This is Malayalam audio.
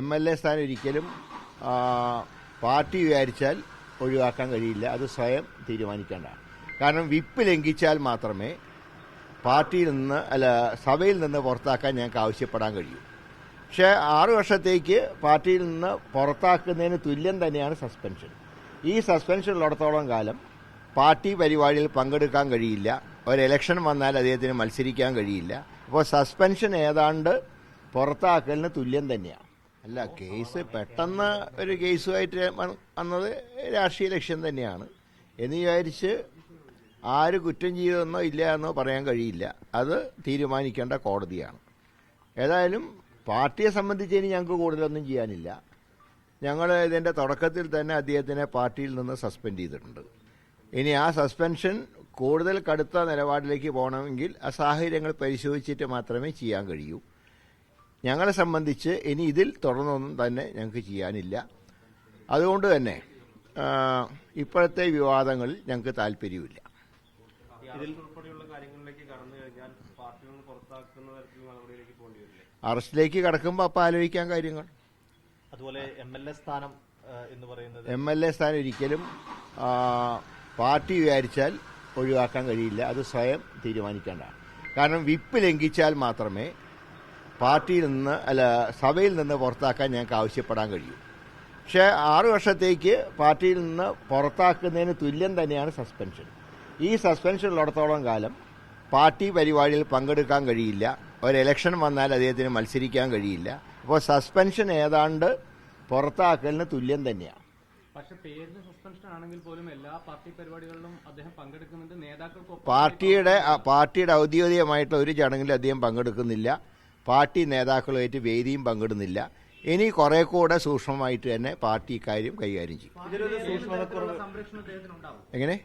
MLA സ്ഥാനം ഒരിക്കലും പാർട്ടി വിചാരിച്ചാൽ ഒഴിവാക്കാൻ കഴിയില്ല. അത് സ്വയം തീരുമാനിക്കേണ്ടതാണ്. കാരണം വിപ്പ് ലംഘിച്ചാൽ മാത്രമേ പാർട്ടിയിൽ നിന്ന് സഭയിൽ നിന്ന് പുറത്താക്കാൻ ഞങ്ങൾക്ക് ആവശ്യപ്പെടാൻ കഴിയൂ. പക്ഷേ 6 വർഷത്തേക്ക് പാർട്ടിയിൽ നിന്ന് പുറത്താക്കുന്നതിന് തുല്യം തന്നെയാണ് സസ്പെൻഷൻ. ഈ സസ്പെൻഷൻ ഉള്ളിടത്തോളം കാലം പാർട്ടി പരിപാടിയിൽ പങ്കെടുക്കാൻ കഴിയില്ല. ഒരു ഇലക്ഷൻ വന്നാൽ അദ്ദേഹത്തിന് മത്സരിക്കാൻ കഴിയില്ല. അപ്പോൾ സസ്പെൻഷൻ ഏതാണ്ട് പുറത്താക്കലിന് തുല്യം തന്നെയാണ്. അല്ല, കേസ് പെട്ടെന്ന് ഒരു കേസുമായിട്ട് വന്നത് രാഷ്ട്രീയ ലക്ഷ്യം തന്നെയാണ് എന്ന് വിചാരിച്ച് ആര് കുറ്റം ചെയ്തെന്നോ ഇല്ല എന്നോ പറയാൻ കഴിയില്ല. അത് തീരുമാനിക്കേണ്ട കോടതിയാണ്. ഏതായാലും പാർട്ടിയെ സംബന്ധിച്ച് ഇനി ഞങ്ങൾക്ക് കൂടുതലൊന്നും ചെയ്യാനില്ല. ഞങ്ങൾ ഇതിൻ്റെ തുടക്കത്തിൽ തന്നെ അദ്ദേഹത്തിനെ പാർട്ടിയിൽ നിന്ന് സസ്പെൻഡ് ചെയ്തിട്ടുണ്ട്. ഇനി ആ സസ്പെൻഷൻ കൂടുതൽ കടുത്ത നിലപാടിലേക്ക് പോകണമെങ്കിൽ ആ സാഹചര്യങ്ങൾ പരിശോധിച്ചിട്ട് മാത്രമേ ചെയ്യാൻ കഴിയൂ. ഞങ്ങളെ സംബന്ധിച്ച് ഇനി ഇതിൽ തുടർന്നൊന്നും തന്നെ ഞങ്ങൾക്ക് ചെയ്യാനില്ല. അതുകൊണ്ട് തന്നെ ഇപ്പോഴത്തെ വിവാദങ്ങളിൽ ഞങ്ങൾക്ക് താല്പര്യമില്ല. അറസ്റ്റിലേക്ക് കടക്കുമ്പോൾ അപ്പം ആലോചിക്കാൻ കാര്യങ്ങൾ. അതുപോലെ MLA സ്ഥാനം എന്ന് പറയുന്നത് MLA സ്ഥാനം ഒരിക്കലും പാർട്ടി വിചാരിച്ചാൽ ഒഴിവാക്കാൻ കഴിയില്ല. അത് സ്വയം തീരുമാനിക്കേണ്ടതാണ്. കാരണം വിപ്പ് ലംഘിച്ചാൽ മാത്രമേ പാർട്ടിയിൽ നിന്ന് സഭയിൽ നിന്ന് പുറത്താക്കാൻ ഞങ്ങൾക്ക് ആവശ്യപ്പെടാൻ കഴിയൂ. പക്ഷേ 6 വർഷത്തേക്ക് പാർട്ടിയിൽ നിന്ന് പുറത്താക്കുന്നതിന് തുല്യം തന്നെയാണ് സസ്പെൻഷൻ. ഈ സസ്പെൻഷൻ ഉള്ളിടത്തോളം കാലം പാർട്ടി പരിപാടിയിൽ പങ്കെടുക്കാൻ കഴിയില്ല. ഒരു ഇലക്ഷൻ വന്നാൽ അദ്ദേഹത്തിന് മത്സരിക്കാൻ കഴിയില്ല. അപ്പോൾ സസ്പെൻഷൻ ഏതാണ്ട് പുറത്താക്കലിന് തുല്യം തന്നെയാണ്. പക്ഷേ പേരിന് സസ്പെൻഷൻ ആണെങ്കിൽ പോലും എല്ലാ പാർട്ടി പരിപാടികളിലും അദ്ദേഹം പങ്കെടുക്കുന്നുണ്ട്. നേതാക്കൾക്ക് പാർട്ടിയുടെ ഔദ്യോഗികമായിട്ടുള്ള ഒരു ചടങ്ങിൽ അദ്ദേഹം പങ്കെടുക്കുന്നില്ല. പാർട്ടി നേതാക്കളുമായിട്ട് വേദിയും പങ്കിടുന്നില്ല. ഇനി കുറെ കൂടെ സൂക്ഷ്മമായിട്ട് തന്നെ പാർട്ടി കാര്യം കൈകാര്യം ചെയ്യും. സംരക്ഷണം എങ്ങനെ